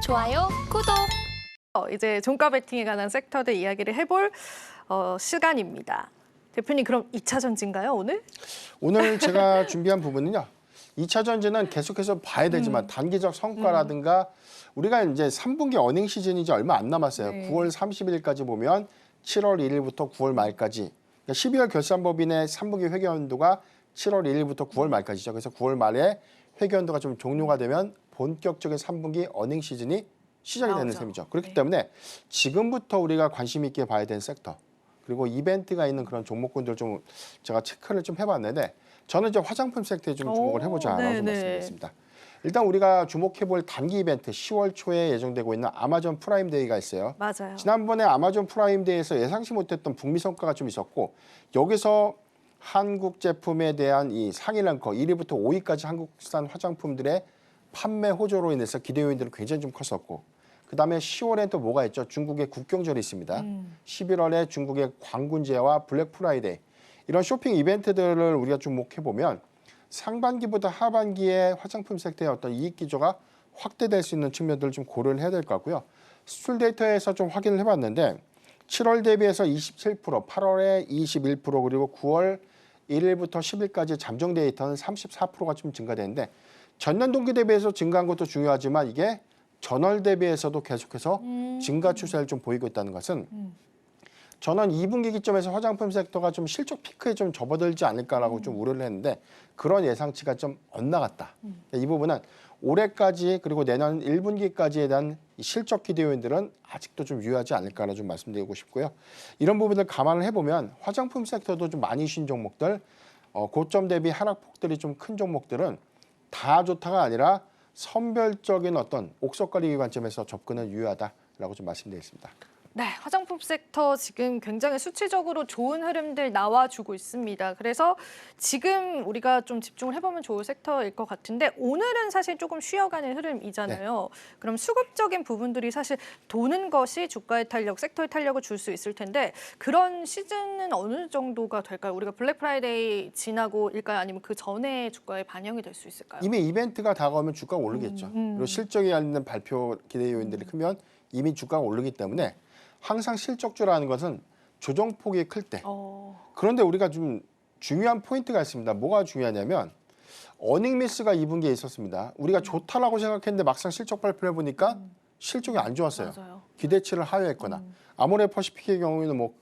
좋아요, 구독. 이제 종가 베팅에 관한 섹터들 이야기를 해볼 시간입니다. 대표님, 그럼 2차 전지인가요, 오늘? 오늘 제가 준비한 부분은요. 2차 전지는 계속해서 봐야 되지만 단기적 성과라든가 우리가 이제 3분기 어닝 시즌이 이제 얼마 안 남았어요. 네. 9월 30일까지 보면 7월 1일부터 9월 말까지. 그러니까 12월 결산법인의 3분기 회계연도가 7월 1일부터 9월 말까지죠. 그래서 9월 말에 회계연도가 좀 종료가 되면 본격적인 3분기 어닝 시즌이 시작이 되는 나오죠. 셈이죠. 그렇기 네. 때문에 지금부터 우리가 관심 있게 봐야 되는 섹터 그리고 이벤트가 있는 그런 종목군들 좀 제가 체크를 좀 해봤는데 저는 이제 화장품 섹터에 좀 주목을 해보자라고 좀 말씀드렸습니다. 일단 우리가 주목해볼 단기 이벤트 10월 초에 예정되고 있는 아마존 프라임데이가 있어요. 맞아요. 지난번에 아마존 프라임데이에서 예상치 못했던 북미 성과가 좀 있었고 여기서 한국 제품에 대한 이 상위 랭커 1위부터 5위까지 한국산 화장품들의 판매 호조로 인해서 기대 요인들은 굉장히 좀 컸었고 그다음에 10월엔 또 뭐가 있죠? 중국의 국경절이 있습니다. 11월에 중국의 광군제와 블랙 프라이데이 이런 쇼핑 이벤트들을 우리가 주목해보면 상반기보다 하반기에 화장품 섹터의 어떤 이익 기조가 확대될 수 있는 측면들을 좀 고려를 해야 될 것 같고요. 수출 데이터에서 좀 확인을 해봤는데 7월 대비해서 27%, 8월에 21% 그리고 9월 1일부터 10일까지 잠정 데이터는 34%가 좀 증가되는데 전년 동기 대비해서 증가한 것도 중요하지만 이게 전월 대비해서도 계속해서 증가 추세를 좀 보이고 있다는 것은 저는 2분기 기점에서 화장품 섹터가 좀 실적 피크에 좀 접어들지 않을까라고 좀 우려를 했는데 그런 예상치가 좀 엇나갔다. 이 부분은 올해까지 그리고 내년 1분기까지에 대한 실적 기대 요인들은 아직도 좀 유효하지 않을까라 좀 말씀드리고 싶고요. 이런 부분들 감안을 해보면 화장품 섹터도 좀 많이 쉰 종목들, 고점 대비 하락폭들이 좀 큰 종목들은 다 좋다가 아니라 선별적인 어떤 옥석가리기 관점에서 접근은 유효하다라고 좀 말씀드리겠습니다. 네, 화장품 섹터 지금 굉장히 수치적으로 좋은 흐름들 나와주고 있습니다. 그래서 지금 우리가 좀 집중을 해보면 좋을 섹터일 것 같은데 오늘은 사실 조금 쉬어가는 흐름이잖아요. 그럼 수급적인 부분들이 사실 도는 것이 주가의 탄력, 섹터의 탄력을 줄 수 있을 텐데 그런 시즌은 어느 정도가 될까요? 우리가 블랙 프라이데이 지나고일까요? 아니면 그 전에 주가에 반영이 될 수 있을까요? 이미 이벤트가 다가오면 주가가 오르겠죠. 그리고 실적이 있는 발표 기대 요인들이 크면 이미 주가가 오르기 때문에 항상 실적주라는 것은 조정폭이 클 때. 그런데 우리가 좀 중요한 포인트가 있습니다. 뭐가 중요하냐면 어닝 미스가 2분기에 있었습니다. 우리가 좋다라고 생각했는데 막상 실적 발표를 해보니까 실적이 안 좋았어요. 맞아요. 기대치를 하회했거나 아모레 퍼시픽의 경우에는 뭐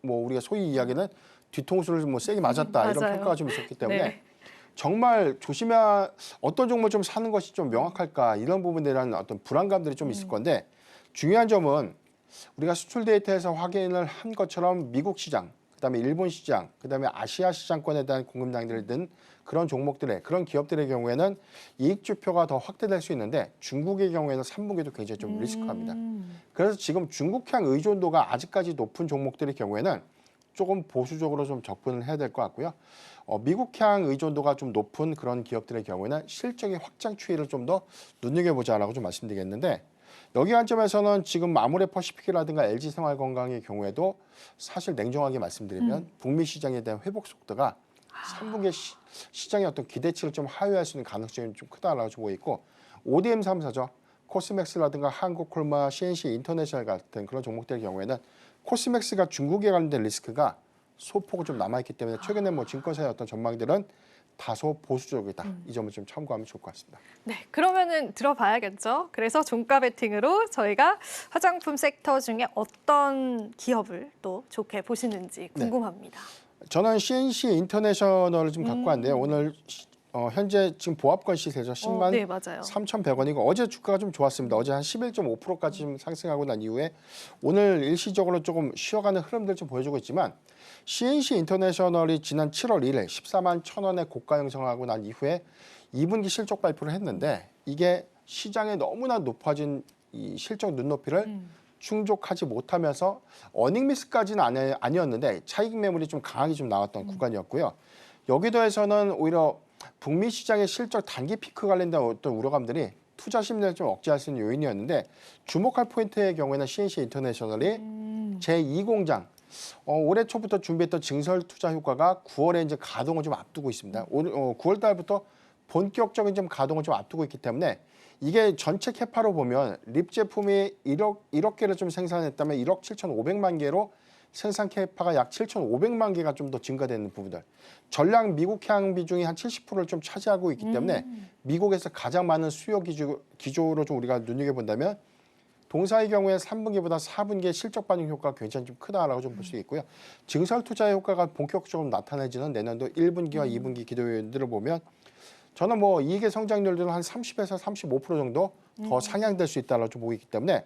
우리가 소위 이야기는 뒤통수를 뭐 세게 맞았다 이런 맞아요. 평가가 좀 있었기 때문에 네. 정말 조심해야 어떤 종목을 좀 사는 것이 좀 명확할까 이런 부분에 대한 어떤 불안감들이 좀 있을 건데 중요한 점은 우리가 수출 데이터에서 확인을 한 것처럼 미국 시장, 그다음에 일본 시장, 그다음에 아시아 시장권에 대한 공급량들을 든 그런 종목들의 그런 기업들의 경우에는 이익 주표가 더 확대될 수 있는데 중국의 경우에는 3분기도 굉장히 좀 리스크합니다. 그래서 지금 중국향 의존도가 아직까지 높은 종목들의 경우에는 조금 보수적으로 좀 접근을 해야 될 것 같고요. 미국향 의존도가 좀 높은 그런 기업들의 경우에는 실적의 확장 추이를 좀 더 눈여겨보자라고 좀 말씀드리겠는데 여기 관점에서는 지금 아모레 퍼시픽이라든가 LG생활건강의 경우에도 사실 냉정하게 말씀드리면 북미 시장에 대한 회복 속도가 3분기 시장의 어떤 기대치를 좀 하회할 수 있는 가능성이 좀 크다라고 보고 있고 ODM 3사죠. 코스맥스라든가 한국콜마, CNC 인터내셔널 같은 그런 종목들의 경우에는 코스맥스가 중국에 관련된 리스크가 소폭 좀 남아있기 때문에 최근에 뭐 증권사의 어떤 전망들은 다소 보수적이다. 이 점을 좀 참고하면 좋을 것 같습니다. 네, 그러면은 들어봐야겠죠. 그래서 종가 베팅으로 저희가 화장품 섹터 중에 어떤 기업을 또 좋게 보시는지 궁금합니다. 저는 CNC 인터내셔널을 좀 갖고 왔는데요. 오늘 현재 지금 보합권 시세죠. 10만 네, 맞아요. 3,100원이고 어제 주가가 좀 좋았습니다. 어제 한 11.5%까지 좀 상승하고 난 이후에 오늘 일시적으로 조금 쉬어가는 흐름들 좀 보여주고 있지만 CNC 인터내셔널이 지난 7월 1일 14만 1,000원에 고가 형성하고 난 이후에 2분기 실적 발표를 했는데 이게 시장에 너무나 높아진 이 실적 눈높이를 충족하지 못하면서 어닝 미스까지는 아니었는데 차익 매물이 좀 강하게 좀 나왔던 구간이었고요. 여기 더해서는 오히려 북미 시장의 실적 단기 피크 관련된 어떤 우려감들이 투자 심리를 좀 억제할 수 있는 요인이었는데 주목할 포인트의 경우에는 CNC 인터내셔널이 제2공장 올해 초부터 준비했던 증설 투자 효과가 9월에 이제 가동을 좀 앞두고 있습니다. 9월 달부터 본격적인 좀 가동을 좀 앞두고 있기 때문에 이게 전체 캐파로 보면 립 제품이 1억 개를 좀 생산했다면 1억 7,500만 개로 생산 캐파가 약 7,500만 개가 좀 더 증가되는 부분들. 전량 미국향 비중이 한 70%를 좀 차지하고 있기 때문에 미국에서 가장 많은 수요 기조로 좀 우리가 눈여겨본다면 동사의 경우에 3분기보다 4분기의 실적 반영 효과가 굉장히 좀 크다라고 좀 볼 수 있고요. 증설 투자의 효과가 본격적으로 나타내지는 내년도 1분기와 2분기 기도 요인들을 보면 저는 뭐 이익의 성장률들은 한 30에서 35% 정도 더 상향될 수 있다고 좀 보고 있기 때문에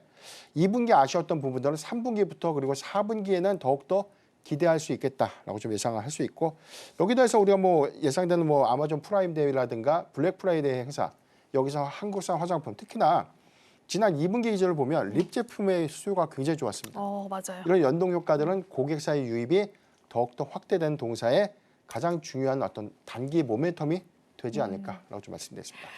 2분기 아쉬웠던 부분들은 3분기부터 그리고 4분기에는 더욱더 기대할 수 있겠다라고 좀 예상을 할 수 있고 여기다 해서 우리가 뭐 예상되는 뭐 아마존 프라임 데이라든가 블랙 프라이데이 행사 여기서 한국산 화장품 특히나 지난 2분기 기준을 보면 립 제품의 수요가 굉장히 좋았습니다. 맞아요. 이런 연동 효과들은 고객사의 유입이 더욱더 확대된 동사의 가장 중요한 어떤 단기 모멘텀이 되지 않을까라고 좀 말씀드리겠습니다.